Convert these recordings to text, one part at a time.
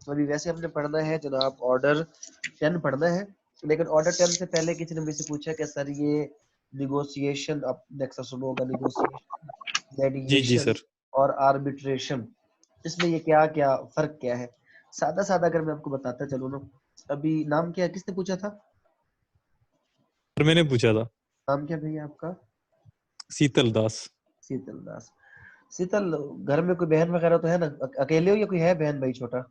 अभी वैसे हमने पढ़ना है जनाब ऑर्डर 10 पढ़ना है, लेकिन ऑर्डर 10 से पहले किसी ने मुझसे पूछा कि सर ये निगोशिएशन, अब नेक्स्ट सुनो होगा, निगोशिएशन, जी जी मेडिएशन सर। और आर्बिट्रेशन, इसमें ये क्या क्या फर्क क्या है। सादा सादा अगर मैं आपको बताता चलूँ ना, अभी नाम क्या है, किसने पूछा था? सर मैंने पूछा था। नाम क्या भैया आपका? शीतल दास। शीतल दास। शीतल, घर में कोई बहन वगैरह तो है ना, अकेले हो या कोई है बहन भाई छोटा?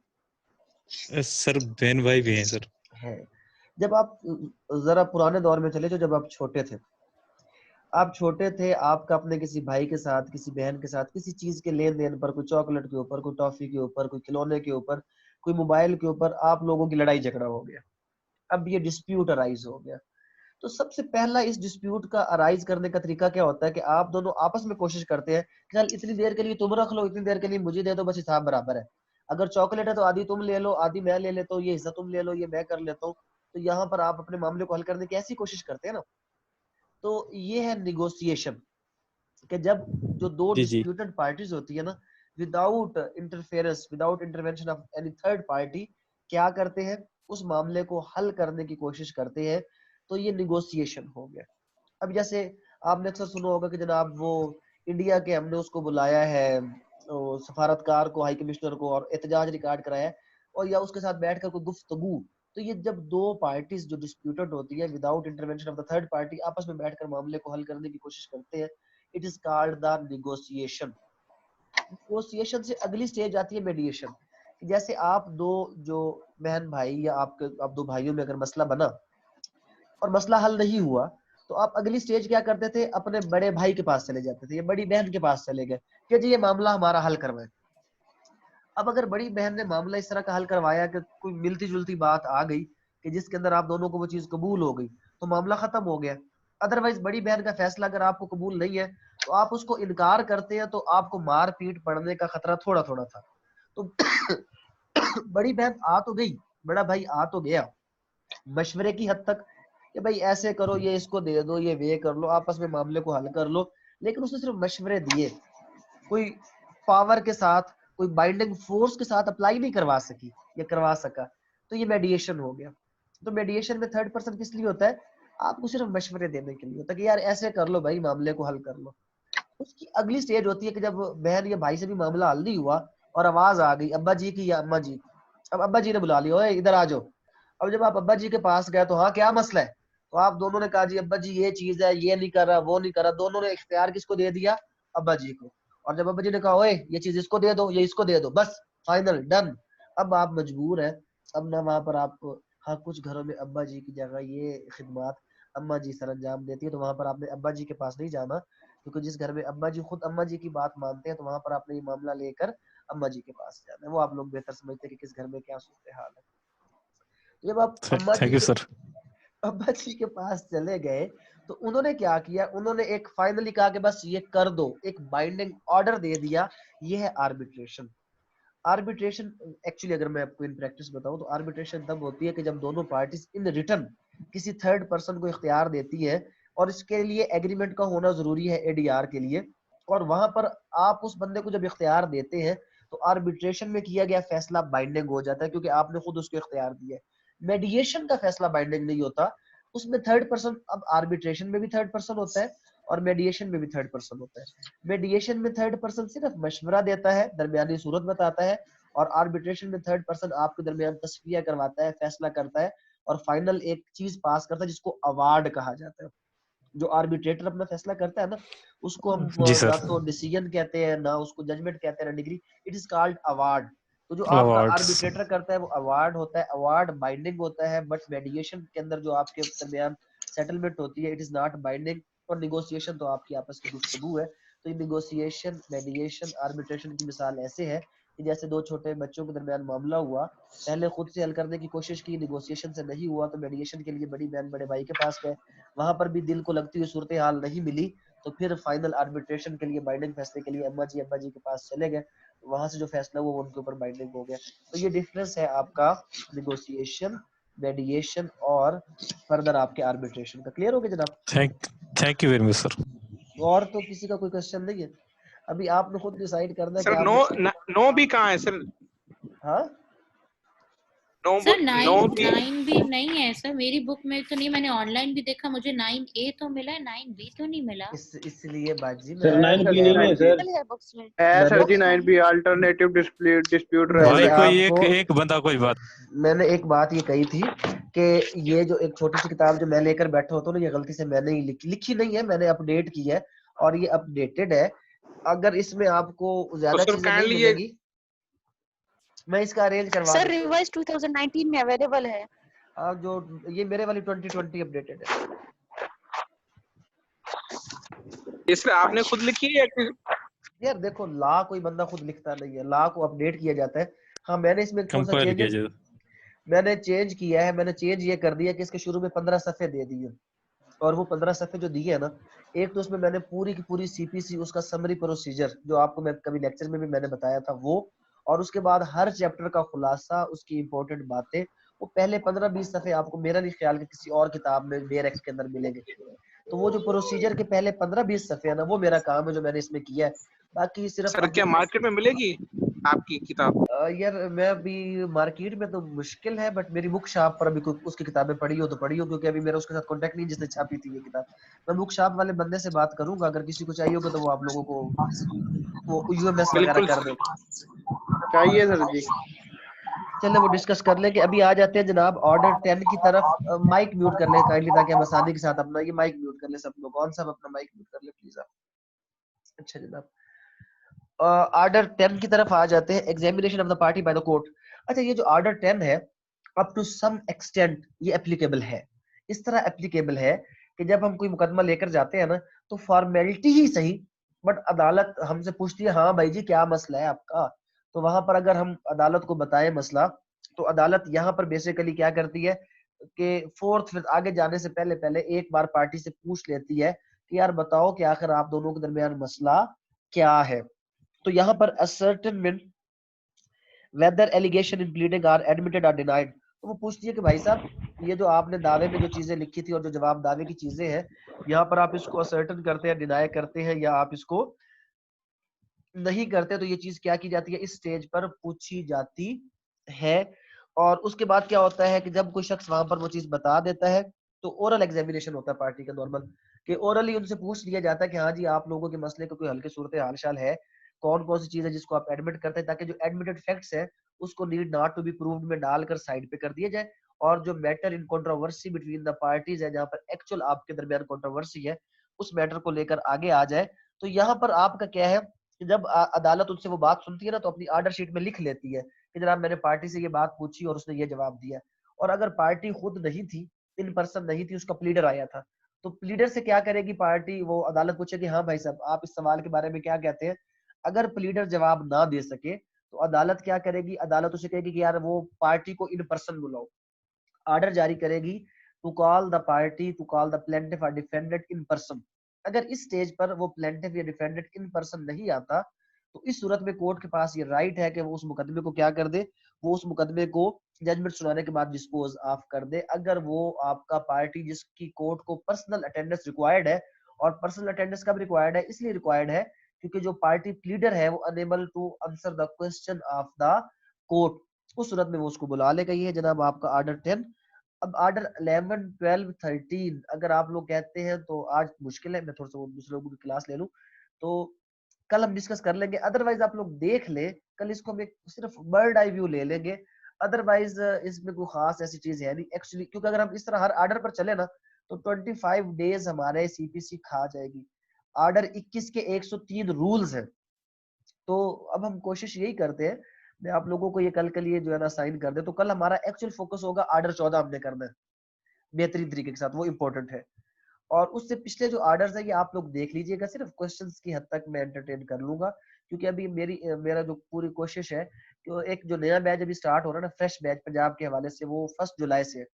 सर बहन भाई भी हैं सर। है। जब आप जरा पुराने दौर में चले जाओ, जब आप छोटे थे, आप छोटे थे, आपका अपने किसी भाई के साथ, किसी बहन के साथ किसी चीज के लेन देन पर, कोई चॉकलेट के ऊपर, कोई टॉफी के ऊपर, कोई खिलौने के ऊपर, कोई मोबाइल के ऊपर, आप लोगों की लड़ाई झगड़ा हो गया। अब ये डिस्प्यूट अराइज हो गया। तो सबसे पहला इस डिस्प्यूट का अराइज करने का तरीका क्या होता है कि आप दोनों आपस में कोशिश करते हैं कि चल इतनी देर के लिए तुम रख लो, इतनी देर के लिए मुझे दे दो, बस हिसाब बराबर है। अगर चॉकलेट है तो आधी तुम ले लो, आधी मैं ले लेता हूँ, ये हिस्सा तुम ले लो, ये मैं कर लेता हूँ। तो यहाँ पर आप अपने मामले को हल करने की ऐसी कोशिश करते हैं ना। तो ये है निगोशिएशन, कि जब जो दो जी जी। डिस्प्यूटेड पार्टीज होती है ना, without interference, without intervention of any third party, क्या करते हैं, उस मामले को हल करने की कोशिश करते हैं। तो ये निगोशिएशन हो गया। अब जैसे आपने अक्सर सुना होगा कि जनाब वो इंडिया के हमने उसको बुलाया है, वो सफारतकार को, हाई कमिश्नर को, और एहतजाज रिकॉर्ड कराया है, और या उसके साथ बैठकर कोई गुफ्तगू। तो ये जब दो पार्टीज जो डिस्प्यूटेड होती है, without intervention of the third party, आपस में बैठकर मामले को हल करने की कोशिश करते हैं, it is called the negotiation. Negotiation से अगली स्टेज आती है मेडिएशन। जैसे आप दो जो बहन भाई, या आपके आप दो भाइयों में अगर मसला बना और मसला हल नहीं हुआ, तो आप अगली स्टेज क्या करते थे, अपने बड़े भाई के पास चले जाते थे या बड़ी बहन के पास चले गए कि जी ये मामला हमारा हल करवाएं। अब अगर बड़ी बहन ने मामला इस तरह का हल करवाया कि कोई मिलती जुलती बात आ गई कि जिसके अंदर आप दोनों को वो चीज कबूल हो गई, तो मामला खत्म हो गया। अदरवाइज बड़ी बहन का फैसला अगर आपको कबूल नहीं है, तो आप उसको इनकार करते हैं, तो आपको मार पीट पड़ने का खतरा थोड़ा थोड़ा था। तो बड़ी बहन आ तो गई, बड़ा भाई आ तो गया मशवरे की हद तक, कि भाई ऐसे करो, ये इसको दे दो, ये वे कर लो, आपस में मामले को हल कर लो। लेकिन उसने सिर्फ मशवरे दिए, कोई पावर के साथ, कोई बाइंडिंग फोर्स के साथ अप्लाई नहीं करवा सकी या करवा सका। तो ये मेडिएशन हो गया। तो मेडिएशन में थर्ड पर्सन किस लिए होता है? आपको सिर्फ मशवरे देने के लिए होता है कि यार ऐसे कर लो भाई, मामले को हल कर लो। उसकी अगली स्टेज होती है कि जब बहन या भाई से भी मामला हल नहीं हुआ और आवाज आ गई अब्बा जी की या अम्मा जी की। अब अब्बा जी ने बुला लिया, ओए इधर आ जाओ। अब जब आप अब्बा जी के पास गए, तो हाँ क्या मसला है? तो आप दोनों ने कहा जी अब्बा जी ये चीज है, ये नहीं कर रहा, वो नहीं कर रहा। दोनों ने इख्तियार किसको दे दिया? अब्बा जी को। और जब अब्बा जी ने कहा ओए ये चीज इसको दे दो, ये इसको दे दो, बस फाइनल डन। अब आप मजबूर है। अब ना वहां पर आपको, हाँ कुछ घरों में अब्बा जी की जगह ये खिदमत अम्मा जी सर अंजाम देती है, तो वहां पर आपने अब्बा जी के पास नहीं जाना, क्योंकि जिस घर में अम्मा जी खुद अम्मा जी की बात मानते हैं, तो वहां पर आपने ये मामला लेकर अम्मा जी के पास जाना है। वो आप लोग बेहतर समझते हैं कि किस घर में क्या सूरत हाल है। तो जब आप थैंक यू सर। अब्बा जी के पास चले गए, तो उन्होंने क्या किया, उन्होंने एक फाइनली कहा कि बस ये कर दो, एक बाइंडिंग ऑर्डर दे दिया। ये है आर्बिट्रेशन। आर्बिट्रेशन एक्चुअली अगर मैं आपको इन प्रैक्टिस बताऊं, तो आर्बिट्रेशन तब होती है कि जब दोनों पार्टीज इन रिटर्न किसी थर्ड पर्सन को इख्तियार देती है, और इसके लिए एग्रीमेंट का होना जरूरी है एडीआर के लिए। और वहां पर आप उस बंदे को जब इख्तियार देते हैं, तो आर्बिट्रेशन में किया गया फैसला बाइंडिंग हो जाता है, क्योंकि आपने खुद उसको इख्तियार दिया है। मेडिएशन का फैसला बाइंडिंग नहीं होता, उसमें थर्ड पर्सन, अब आर्बिट्रेशन में भी थर्ड पर्सन होता है और मेडिएशन में भी थर्ड पर्सन होता है। मेडिएशन में थर्ड पर्सन सिर्फ मशवरा देता है, दरमियानी सूरत बताता है, और आर्बिट्रेशन में थर्ड पर्सन आपके दरमियान तस्फिया करवाता है, फैसला करता है, और फाइनल एक चीज पास करता है जिसको अवार्ड कहा जाता है। जो आर्बिट्रेटर अपना फैसला करता है ना, उसको हम जी ना सर। तो डिसीजन कहते हैं, ना उसको जजमेंट कहते हैं, ना degree. It is called award. तो जो आपका अवार्ड्स। आर्बिट्रेटर करता है वो अवार्ड होता है, अवार्ड बाइंडिंग होता है। बट मेडिएशन के अंदर जो आपके दरमियान सेटलमेंट होती है, इट इज नॉट बाइंडिंग। और निगोशिएशन तो आपकी आपस की गुफ्तगू है। तो ये निगोशिएशन, मेडिएशन, आर्बिट्रेशन की मिसाल ऐसे है कि जैसे दो छोटे बच्चों के दरमियान मामला हुआ, पहले खुद से हल करने की कोशिश की, निगोशिएशन से नहीं हुआ, तो मेडिएशन के लिए बड़ी बहन बड़े भाई के पास गए। वहां पर भी दिल को लगती हुई सूरत हाल नहीं मिली, तो फिर फाइनल आर्बिट्रेशन के लिए, बाइंडिंग फैसले के लिए अम्मा जी अब्बा जी के पास चले गए। वहां से जो फैसला हुआ वो उनके ऊपर बाइंडिंग हो गया। तो ये डिफरेंस है आपका निगोशिएशन, मेडिएशन और फर्दर आपके आर्बिट्रेशन का। क्लियर हो गया जनाब? Thank thank you very much sir. और तो किसी का कोई क्वेश्चन नहीं है? अभी आपने खुद डिसाइड करना है कि सर नो आपने नो भी कहाँ है सर? हाँ नो सर नो 9 भी नहीं है सर, मेरी बुक में तो नहीं, मैंने ऑनलाइन भी देखा, मुझे 9A तो मिला है, 9B तो नहीं मिला। इसलिए बाजी सर मैंने 9B नहीं है सर। है बुक्स में। सर जी 9B अल्टरनेटिव डिस्प्यूट मैंने भाई कोई आपको एक बंदा कोई बात। मैंने एक बात ये कही थी कि ये जो एक छोटी सी किताब जो मैं लेकर बैठा होता हूँ ना, ये गलती से मैंने ही लिखी नहीं है, मैंने अपडेट की है और ये अपडेटेड है। अगर इसमें आपको ज्यादा सर चीजें नहीं काइंडली ये मिलेंगी, मैं इसका अरेंज करवा सर देता हूँ। रिवाइज 2019 में अवेलेबल है। आप जो ये मेरे वाली 2020 अपडेटेड है। इसमें आपने खुद लिखी है या यार देखो, ला कोई बंदा खुद लिखता नहीं है, ला को अपडेट किया जाता है। हाँ मैंने इसमें थोड़ा सा कंपाइल किया चेंज जाए। मैंने चेंज किया है। मैंने चेंज ये कर दिया कि इसके शुरू में 15 सफ़े दे दिए, और वो 15 सफ़े जो दिए है ना, एक तो उसमें मैंने पूरी की पूरी सीपीसी उसका समरी प्रोसीजर जो आपको मैं कभी लेक्चर में भी मैंने बताया था वो, और उसके बाद हर चैप्टर का खुलासा, उसकी इंपॉर्टेंट बातें, वो पहले 15-20 सफ़े आपको मेरा नहीं ख्याल कि किसी और किताब में डायरेक्ट के अंदर मिलेंगे। तो वो जो प्रोसीजर के पहले 15-20 सफ़े है ना, वो मेरा काम है जो मैंने इसमें किया है। बाकी सिर्फ सर क्या मार्केट में मिलेगी आपकी किताब? यार मैं अभी मार्केट में तो मुश्किल है, बट मेरी बुक शॉप पर अभी उसकी किताबें पढ़ी हो तो पढ़ी हो, क्योंकि अभी मेरा उसके साथ कांटेक्ट नहीं जिसने छापी थी ये किताब। मैं बुक शॉप वाले बंदे से बात करूंगा, अगर किसी को चाहिए होगा तो वो आप लोगों को वो यूएमएस वगैरह बिल्कुल कर दे। चाहिए सर जी। चलिए वो डिस्कस कर लें कि अभी आ जाते हैं जनाब ऑर्डर 10 की तरफ। माइक म्यूट कर ले काइंडली, ताकि हम आसानी के साथ अपना ये माइक म्यूट कर ले सब लोग। कौन सा अपना माइक म्यूट कर ले प्लीज आप। अच्छा जनाब, ऑर्डर 10 की तरफ आ जाते हैं। Examination of the party by the court. अच्छा, ये जो ऑर्डर 10 है, अप टू सम एक्सटेंट ये एप्लीकेबल है। इस तरह एप्लीकेबल है कि जब हम कोई मुकदमा लेकर जाते हैं ना, तो फॉर्मेलिटी ही सही, बट अदालत हमसे पूछती है हाँ भाई जी क्या मसला है आपका, तो वहां पर अगर हम अदालत को बताए मसला, तो अदालत यहाँ पर बेसिकली क्या करती है कि फोर्थ आगे जाने से पहले पहले एक बार पार्टी से पूछ लेती है कि यार बताओ कि आखिर आप दोनों के दरमियान मसला क्या है। तो यहाँ पर ascertainment whether allegation in pleading are admitted or denied, तो वो पूछती है कि भाई साहब ये जो आपने दावे में जो चीजें लिखी थी और जो जवाब दावे की चीजें हैं, यहाँ पर आप इसको असर्टन करते हैं, डिनाई करते हैं, या आप इसको नहीं करते, तो ये चीज क्या की जाती है, इस स्टेज पर पूछी जाती है। और उसके बाद क्या होता है कि जब कोई शख्स वहां पर वो चीज बता देता है, तो ओरल एग्जामिनेशन होता है पार्टी का नॉर्मल, कि ओरली उनसे पूछ लिया जाता है कि हाँ जी आप लोगों के मसले का कोई हल्के सूरत हाल शाल है, कौन कौन सी चीज है जिसको आप एडमिट करते हैं, ताकि जो एडमिटेड फैक्ट्स है उसको need not to be proved में डालकर साइड पे कर दिया जाए, और जो matter in controversy between the parties है, जहाँ पर एक्चुअल आपके दरमियान कंट्रोवर्सी है, उस मैटर को लेकर आगे आ जाए। तो यहाँ पर आपका क्या है कि जब अदालत उनसे वो बात सुनती है ना, तो अपनी ऑर्डर शीट में लिख लेती है कि जनाब मैंने पार्टी से ये बात पूछी और उसने ये जवाब दिया। और अगर पार्टी खुद नहीं थी, इन पर्सन नहीं थी, उसका प्लीडर आया था, तो प्लीडर से क्या करेगी पार्टी, वो अदालत पूछेगी हाँ भाई साहब आप इस सवाल के बारे में क्या कहते हैं। अगर प्लीडर जवाब ना दे सके, तो अदालत क्या करेगी, अदालत उसे कहेगी कि यार वो पार्टी को इन पर्सन बुलाओ, ऑर्डर जारी करेगी to call the party, to call the plaintiff और डिफेंडेंट इन पर्सन। अगर इस स्टेज पर वो प्लेंटिफ या डिफेंडेंट इन पर्सन नहीं आता, तो इस सूरत में कोर्ट के पास ये राइट है कि वो उस मुकदमे को क्या कर दे, वो उस मुकदमे को जजमेंट सुनाने के बाद डिस्पोज ऑफ कर दे। अगर वो आपका पार्टी जिसकी कोर्ट को पर्सनल अटेंडेंस रिक्वायर्ड है, और पर्सनल अटेंडेंस कब रिक्वायर्ड है, इसलिए रिक्वायर्ड है क्योंकि जो पार्टी प्लीडर है वो unable to answer the question of the court, उस सूरत में वो उसको बुला लेगा। ये जनाब आपका ऑर्डर 10। अब ऑर्डर 11, 12, 13 अगर आप लोग कहते हैं तो आज मुश्किल है, मैं थोड़ा सा दूसरे लोगों की क्लास ले लूं, तो कल हम डिस्कस कर लेंगे। अदरवाइज आप लोग देख ले, कल इसको हम एक सिर्फ बर्ड आई व्यू ले लेंगे। अदरवाइज इसमें कोई खास ऐसी चीज है नहीं एक्चुअली, क्योंकि अगर हम इस तरह हर ऑर्डर पर चले ना, तो 25 डेज हमारे सीपीसी खा जाएगी। ऑर्डर 21 के 103 रूल्स हैं। तो अब हम कोशिश यही करते हैं, मैं आप लोगों को ये कल के लिए जो है ना साइन कर दे, तो कल हमारा एक्चुअल फोकस होगा ऑर्डर 14 हमने करना है बेहतरीन तरीके के साथ, वो इंपॉर्टेंट है। और उससे पिछले जो ऑर्डर्स है ये आप लोग देख लीजिएगा, सिर्फ क्वेश्चंस की हद तक मैं एंटरटेन कर लूंगा, क्योंकि अभी मेरा जो पूरी कोशिश है कि एक जो नया बैच अभी स्टार्ट हो रहा है ना, फ्रेश बैच पंजाब के हवाले से, वो 1 जुलाई से है।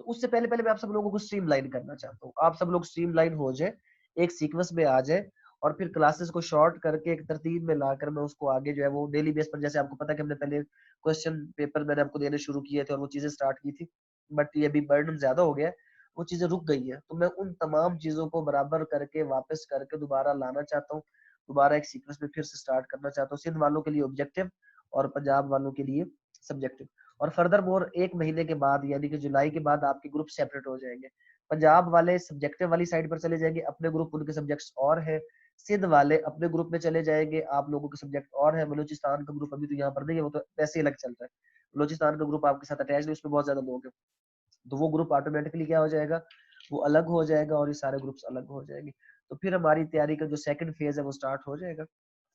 तो उससे पहले पहले मैं आप सब लोगों को स्ट्रीमलाइन करना चाहता हूँ, आप सब लोग स्ट्रीमलाइन हो जाए, एक सीक्वेंस में आ जाए, और फिर क्लासेस को शॉर्ट करके एक तरतीब में लाकर मैं उसको आगे जो है वो डेली बेस पर, जैसे आपको पता है कि हमने पहले क्वेश्चन पेपर मैंने आपको देने शुरू किए थे और वो चीजें स्टार्ट की थी, बट ये अभी बर्डन ज्यादा हो गया है, वो चीजें रुक गई है, तो मैं उन तमाम चीजों को बराबर करके वापस करके दोबारा लाना चाहता हूँ, दोबारा एक सीक्वेंस में फिर से स्टार्ट करना चाहता हूँ, सिंध वालों के लिए ऑब्जेक्टिव और पंजाब वालों के लिए सब्जेक्टिव। और फर्दर मोर 1 महीने के बाद यानी कि जुलाई के बाद आपके ग्रुप सेपरेट हो जाएंगे। पंजाब वाले सब्जेक्टिव वाली साइड पर चले जाएंगे, अपने ग्रुप उनके सब्जेक्ट्स और है। सिंध वाले अपने ग्रुप में चले जाएंगे, आप लोगों के सब्जेक्ट और है। बलूचिस्तान का ग्रुप अभी तो यहाँ पर नहीं है, वो तो वैसे ही अलग चल रहा है। बलूचिस्तान का ग्रुप आपके साथ अटैच है, उसमें बहुत ज्यादा लोग हैं, तो वो ग्रुप ऑटोमेटिकली क्या हो जाएगा, वो अलग हो जाएगा और ये सारे ग्रुप्स अलग हो जाएंगे। तो फिर हमारी तैयारी का जो सेकंड फेज है वो स्टार्ट हो जाएगा।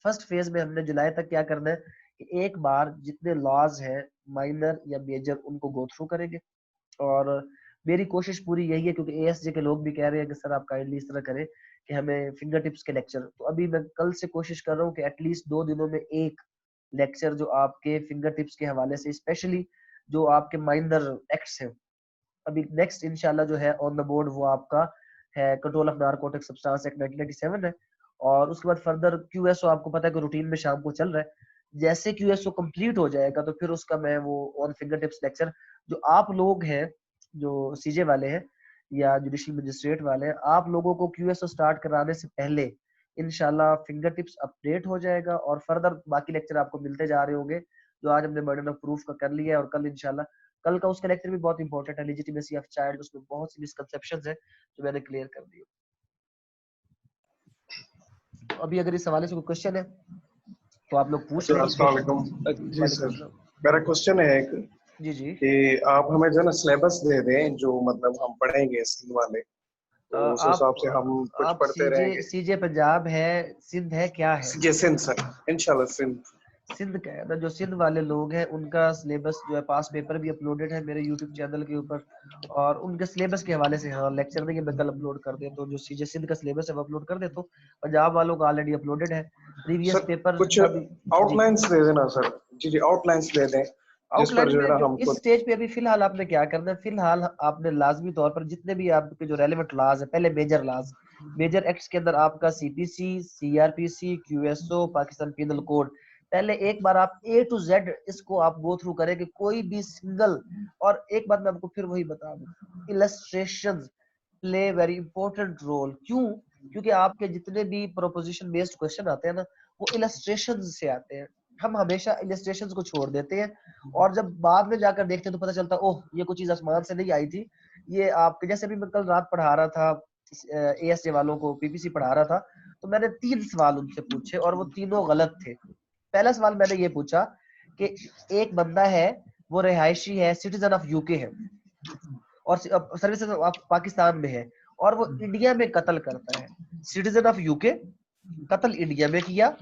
फर्स्ट फेज में हमने जुलाई तक क्या करना है कि एक बार जितने लॉज हैं माइनर या मेजर उनको गो थ्रू करेंगे। और मेरी कोशिश पूरी यही है, क्योंकि एएसजे के लोग भी कह रहे हैं कि सर आप काइंडली इस तरह करें कि हमें फिंगर टिप्स के लेक्चर, तो अभी मैं कल से कोशिश कर रहा हूँ कि एटलीस्ट 2 दिनों में एक लेक्चर जो आपके फिंगर टिप्स के हवाले से, स्पेशली जो आपके माइनर एक्ट्स हैं। अभी नेक्स्ट इंशाल्लाह जो है ऑन द बोर्ड वो आपका है control of narcotic substance act 1997 है। और उसके बाद फर्दर क्यूएसओ आपको पता है कि रूटीन में शाम को चल रहा है। जैसे क्यूएसओ कंप्लीट हो जाएगा तो फिर उसका मैं वो ऑन फिंगर टिप्स लेक्चर, जो आप लोग हैं जो सीजे वाले हैं या जुडिशियल मजिस्ट्रेट वाले हैं, आप लोगों को क्यूएसओ स्टार्ट कराने से पहले इंशाल्लाह फिंगर टिप्स अपडेट हो जाएगा और फर्दर बाकी लेक्चर आपको मिलते जा रहे होंगे। जो आज हमने बर्डन ऑफ प्रूफ का कर लिया है और कल इंशाल्लाह, कल का उसका लेक्चर भी बहुत इंपॉर्टेंट है, लेजिटिमेसी ऑफ चाइल्ड, उसमें बहुत सी मिसकंसेप्शंस है जो मैंने क्लियर कर दी। अभी अगर इस हवाले से कोई क्वेश्चन है तो आप लोग पूछ लें। अस्सलाम वालेकुम। जी सर, मेरा क्वेश्चन है एक जी जी कि आप हमें जो है ना सिलेबस दे दें जो मतलब हम पढ़ेंगे सिंध वाले, तो उस हिसाब से हम कुछ आप पढ़ते रहेंगे। सीजे पंजाब है, सिंध है, क्या है? जी सिंध सर, इंशाल्लाह सिंध। सिंध का है ना, जो सिंध वाले लोग हैं उनका सिलेबस जो है पास पेपर भी अपलोडेड है मेरे यूट्यूब चैनल के ऊपर, और उनके सिलेबस के हवाले से हाँ लेक्चर नहीं मैं कल अपलोड कर दे, तो जो सीजे सिंध का सिलेबस है वो अपलोड कर दे, तो पंजाब वालों का ऑलरेडी अपलोडेड है प्रीवियस सर पेपर कुछ जितना भी। आउटलाइंस दे देना सर। जी जी आउटलाइंस दे दें जिस पर आउटलाइन जो है में ना जो हम इस खुद। स्टेज पे अभी फिलहाल आपने क्या करना है, फिलहाल आपने लाजमी तौर पर जितने भी आपके जो रेलेवेंट लॉज है, पहले मेजर लॉज, मेजर एक्ट्स के अंदर आपका CPC, CrPC, QSO, Pakistan penal code, पहले एक बार आप ए टू जेड इसको आप गो थ्रू करें कि कोई भी सिंगल। और एक बात मैं आपको फिर वही बता दूं, illustrations play very important role. क्यों? क्योंकि आपके जितने भी प्रोपोजिशन बेस्ड क्वेश्चन आते हैं ना, वो इलस्ट्रेशंस से आते हैं। हम हमेशा इलस्ट्रेशंस को छोड़ देते हैं और जब बाद में जाकर देखते हैं तो पता चलता है ओह ये कोई चीज आसमान से नहीं आई थी, ये आपके जैसे भी मैं कल रात पढ़ा रहा था एएसजे वालों को, पीपीसी पढ़ा रहा था, तो मैंने 3 सवाल उनसे पूछे और वो तीनों गलत थे। पहला सवाल मैंने ये पूछा कि एक बंदा है, वो रिहायशी है, सिटीजन ऑफ यूके है और सर्विसेज ऑफ पाकिस्तान में है और वो इंडिया में कत्ल करता है। सिटीजन ऑफ यूके, कत्ल इंडिया में किया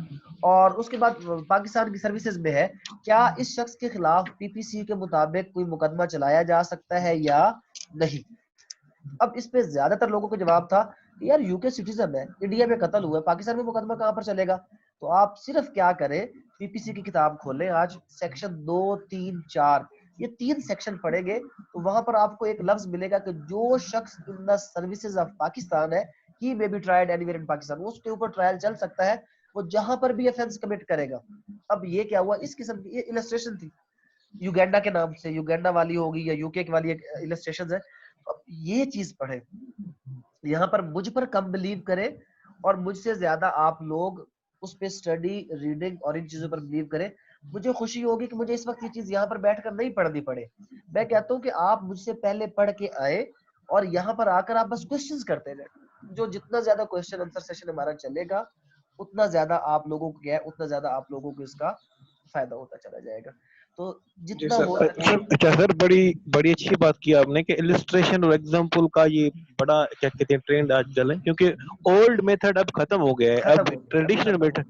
और उसके बाद पाकिस्तान की सर्विसेज में है, क्या इस शख्स के खिलाफ पीपीसी के मुताबिक कोई मुकदमा चलाया जा सकता है या नहीं? अब इस पे ज्यादातर लोगों का जवाब था कि यार यूके सिटीजन है, इंडिया में कत्ल हुआ है, पाकिस्तान में मुकदमा कहां पर चलेगा? तो आप सिर्फ क्या करें, पीपीसी की किताब खोलें, आज सेक्शन 2, 3, 4 ये 3 सेक्शन पढ़ेंगे तो वहां पर आपको एक लफ्ज मिलेगा कि जो शख्स in the services of Pakistan है, he may be tried anywhere in Pakistan, उसके ऊपर ट्रायल चल सकता है, वो जहां पर भी ऑफेंस कमिट करेगा। अब ये क्या हुआ, इस किस्म की ये इलस्ट्रेशन थी युगांडा के नाम से, युगांडा वाली होगी या यूके की वाली इलस्ट्रेशन है। अब ये चीज पढ़े, यहाँ पर मुझ पर कम बिलीव करें और मुझसे ज्यादा आप लोग उस पे स्टडी, रीडिंग और इन चीजों पर बिलीव करें। मुझे खुशी होगी कि मुझे इस वक्त ये चीज यहाँ पर बैठकर नहीं पढ़नी पड़े। मैं कहता हूँ कि आप मुझसे पहले पढ़ के आए और यहाँ पर आकर आप बस क्वेश्चंस करते रहे। जो जितना ज्यादा क्वेश्चन आंसर सेशन हमारा चलेगा उतना ज्यादा आप लोगों को क्या है, उतना ज्यादा आप लोगों को इसका फायदा होता चला जाएगा। तो जी जितना सर। हो सर अच्छा सर, बड़ी बड़ी अच्छी बात की आपने कि इलस्ट्रेशन और एग्जांपल का ये बड़ा क्या कहते हैं ट्रेंड आजकल है, क्योंकि ओल्ड मेथड अब खत्म हो गया है। खत्म अब हो गया, ट्रेडिशनल मेथड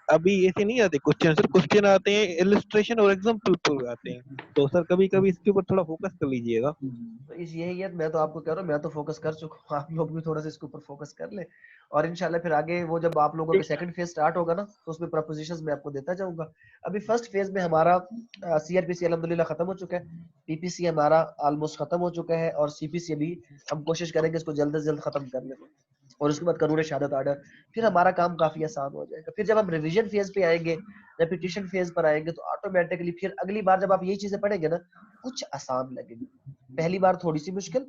अभी ऐसे नहीं आते क्वेश्चन सर, क्वेश्चन आते हैं इलस्ट्रेशन और एग्जांपल पर आते हैं। तो सर कभी कभी इसके ऊपर थोड़ा फोकस कर लीजिएगा। तो इस यही है, मैं तो आपको कह रहा हूँ, मैं तो फोकस कर चुका हूँ, आप लोग भी थोड़ा सा इसके ऊपर फोकस कर ले और इंशाल्लाह फिर आगे वो जब आप लोगों का सेकंड फेज स्टार्ट होगा ना तो उसमें प्रपोजिशंस मैं आपको देता जाऊंगा। अभी फर्स्ट फेज में हमारा सीआरपीसी अल्हम्दुलिल्लाह खत्म हो चुका है, पीपीसी हमारा ऑलमोस्ट खत्म हो चुका है और सीपीसी अभी हम कोशिश करेंगे इसको जल्द से जल्द खत्म कर लें और उसके बाद कानून शहादत आर्डर, फिर हमारा काम काफी आसान हो जाएगा। फिर जब हम रिवीजन फेज पे आएंगे, रेपिटेशन फेज पर आएंगे तो ऑटोमेटिकली फिर अगली बार जब आप यही चीजें पढ़ेंगे ना कुछ आसान लगेगी। पहली बार थोड़ी सी मुश्किल,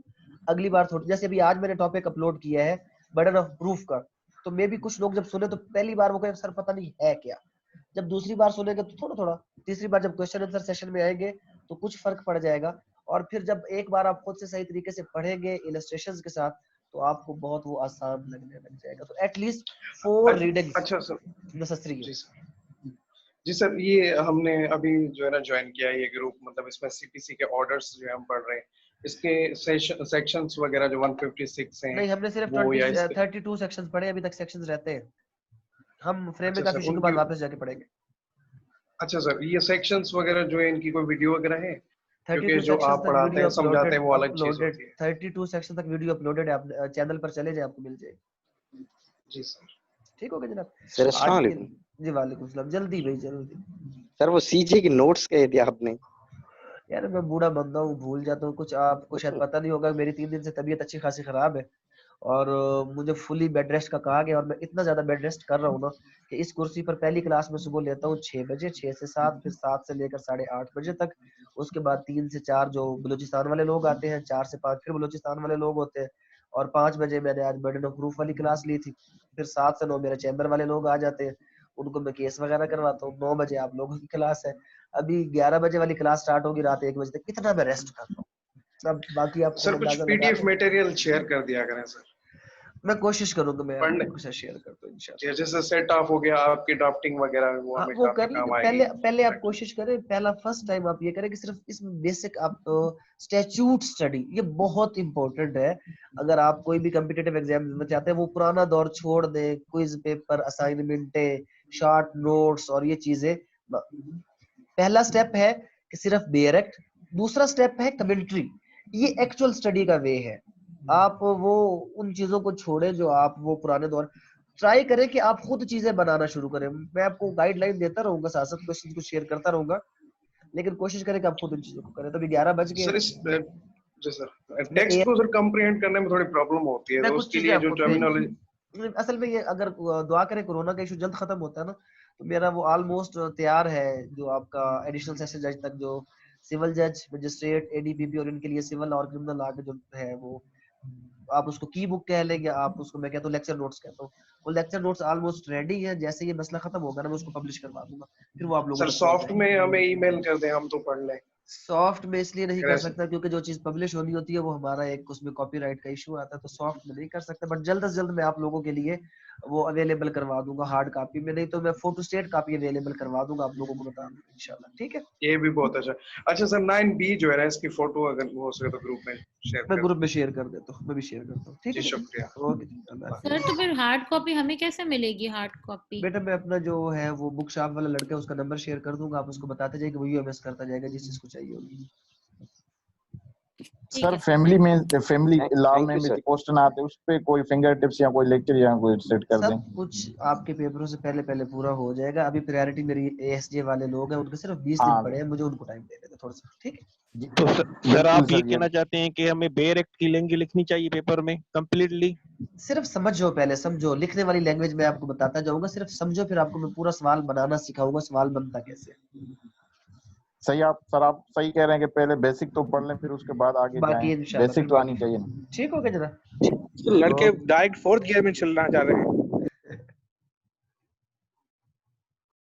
अगली बार थोड़ी, जैसे अभी आज मैंने टॉपिक अपलोड किया है बर्डन ऑफ प्रूफ का, तो मे भी कुछ लोग जब सुने तो पहली बार वो कहें सर पता नहीं है क्या, जब दूसरी बार सुनेंगे तो थोड़ा थोड़ा, तीसरी बार जब क्वेश्चन आंसर सेशन में आएंगे तो कुछ फर्क पड़ जाएगा। और फिर जब एक बार आप खुद से सही तरीके से पढ़ेंगे इलस्ट्रेशंस के साथ, तो आपको बहुत वो आसान लगने लग जाएगा। तो एटलीस्ट 4 रीडिंग्स अच्छा सर, नेसेसरी है। जी सर। जी सर, ये हमने अभी जो है ना ज्वाइन किया है ये ग्रुप, मतलब इसमें सीपीसी के ऑर्डर्स जो है हम पढ़ रहे हैं, इसके सेक्शंस वगैरह जो 156 हैं नहीं, हमने सिर्फ वो, या इसके 32 सेक्शंस पढ़े, अभी तक सेक्शंस रहते हैं। हम फ्रेमवर्क अच्छा का सर, फिशिंग के उनकी बाद वापस जाके पढ़ेंगे। अच्छा सर, ये सेक्शंस वगैरह जो है इनकी कोई वीडियो वगैरह है? 32 क्योंकि जो सेक्शंस आप तक पढ़ाते वीडियो हैं समझाते हैं वो अलग चीज अपलोडेड होती है। 32 सेक्शन तक वीडियो अपलोडेड है। आप चैनल पर चले जाए, आपको मिल जाएगी। जी सर। ठीक हो गया जनाब। सर आज अस्सलाम की वालेकुम। जी वालेकुम सलाम। जल्दी भाई जल्दी। सर वो सीजे के नोट्स कहे थे आपने? यार मैं बूढ़ा बंदा हूँ, भूल जाता हूँ कुछ। आपको शायद पता नहीं होगा, मेरी 3 दिन से तबीयत अच्छी खासी खराब है और मुझे फुली बेड रेस्ट का कहा गया। और मैं इतना ज्यादा बेड रेस्ट कर रहा हूँ ना कि इस कुर्सी पर पहली क्लास में सुबह लेता हूँ 6 बजे, 6 से 7, फिर 7 से लेकर 8:30 बजे तक। उसके बाद 3 से 4 जो बलूचिस्तान वाले लोग आते हैं, 4 से 5 फिर बलूचिस्तान वाले लोग होते हैं, और 5 बजे मैंने आज बर्डन ऑफ प्रूफ वाली क्लास ली थी। फिर 7 से 9 मेरे चैम्बर वाले लोग आ जाते हैं, उनको मैं केस वगैरह करवाता हूँ। 9 बजे आप लोगों की क्लास है। अभी 11 बजे वाली क्लास स्टार्ट होगी रात 1 बजे तक। कितना मैं रेस्ट कर रहा हूँ, अब बाकी आप खुद सर कुछ अंदाजा लगा पीडीएफ लें। मटेरियल शेयर कर दिया करें सर, मैं कोशिश करूंगा, मैं आप पढ़ने लोगों के साथ शेयर करता हूँ इंशाल्लाह। जैसे सेट ऑफ हो गया आपकी ड्राफ्टिंग वगैरह, वो हाँ, हमें वो काफी कर लेंगे। काम आएगी। पहले आप कोशिश करें, पहला फर्स्ट टाइम आप ये करें कि सिर्फ इसमें बेसिक आप स्टैट्यूट स्टडी, ये बहुत इंपॉर्टेंट है। अगर आप कोई भी कॉम्पिटिटिव एग्जाम देना चाहते हैं, वो पुराना दौर छोड़ दें, क्विज पेपर, असाइनमेंटें, शॉर्ट नोट्स और ये चीजें। पहला स्टेप है कि सिर्फ डायरेक्ट। दूसरा स्टेप है कमेंट्री, ये एक्चुअल स्टडी का वे है। आप वो उन चीजों को छोड़ें जो आप वो पुराने दौर, ट्राई करें कि आप खुद चीजें बनाना शुरू करें। मैं आपको गाइडलाइन देता रहूंगा, साथ साथ क्वेश्चन को शेयर करता रहूंगा, लेकिन कोशिश करें कि आप खुद इन चीजों को करें। तो अभी 11 बज गए। सर इस जी सर, मैं टेक्स्ट को सर कंप्रीहेंड करने में थोड़ी प्रॉब्लम होती है, मैं तो कुछ उसके चीजें लिए जो आपको टर्मिनोलॉजी। असल में ये अगर दुआ करें कोरोना का इशू जल्द खत्म होता है ना, तो मेरा वो ऑलमोस्ट तैयार है, जो आपका एडिशनल सेशन जज तक, जो सिविल जज, मजिस्ट्रेट, एडीपीपी और इनके लिए सिविल और क्रिमिनल लॉ के जो है, वो आप उसको की बुक कह लेंगे, आप उसको मैं कहता हूँ लेक्चर नोट्स कहता हूँ। वो लेक्चर नोट्स ऑलमोस्ट रेडी है। जैसे ये मसला खत्म होगा ना, मैं उसको पब्लिश करवा दूंगा, फिर वो आप लोगों सर तक पहुंच सॉफ्ट जाएगा। में हमें ईमेल कर दें, हम तो पढ़ लें। सॉफ्ट में इसलिए नहीं अगर कर ऐसे सकता क्योंकि जो चीज पब्लिश होनी होती है वो हमारा एक उसमें कॉपीराइट का इशू आता है, तो सॉफ्ट में नहीं कर सकता। बट जल्द से जल्द मैं आप लोगों के लिए वो अवेलेबल करवा दूंगा हार्ड कॉपी में, नहीं तो मैं फोटो स्टेट कॉपी अवेलेबल करवा दूंगा, आप लोगों को बता दूंगा इंशाल्लाह। ठीक है, ये भी बहुत अच्छा। अच्छा सर, 9B जो है ना, इसकी फोटो अगर हो सके तो ग्रुप में शेयर मैं कर ग्रुप दें। में शेयर कर देता हूँ, मैं भी शेयर करता हूँ। ठीक जी है शुक्रिया। ओके, अल्लाह हाफिज़। सर तो फिर हार्ड कॉपी हमें कैसे मिलेगी? हार्ड कॉपी बेटा मैं अपना जो है वो बुक शॉप वाला लड़का है, उसका नंबर शेयर कर दूंगा, आप उसको बताते जाइए, वही एमएस करता जाएगा जिस चीज को चाहिए होगी। ठीक सर है फैमिली लॉ थैंक में यू भी सर। क्वेश्चन आते हैं, उस पे कोई फिंगर टिप्स या कोई लेक्चर या कोई सेट कर दें। सब कुछ आपके पेपरों से पहले पहले पूरा हो जाएगा। अभी प्रायोरिटी मेरी एएसजे वाले लोग हैं, उनके सिर्फ 20 दिन हाँ पड़े हैं, मुझे उनको टाइम दे देना थोड़ा सा। ठीक है जी, तो सर बिल्कुल आप ये सर, कहना चाहते हैं कि हमें बेयर एक्ट की लैंग्वेज लिखनी चाहिए पेपर में कंप्लीटली? सिर्फ समझो, पहले समझो। लिखने वाली लैंग्वेज मैं आपको बताता जाऊंगा, सिर्फ समझो, फिर आपको मैं पूरा सवाल बनाना सिखाऊंगा, सवाल बनता कैसे। सही आप सही कह रहे हैं कि पहले बेसिक तो पढ़ लें, फिर उसके बाद आगे बाकी जाएं। इंशाल्लाह फिर बेसिक तो आनी चाहिए ना। ठीक हो गया जनाब। तो लड़के डायरेक्ट 4th गियर में चलना चाह रहे हैं।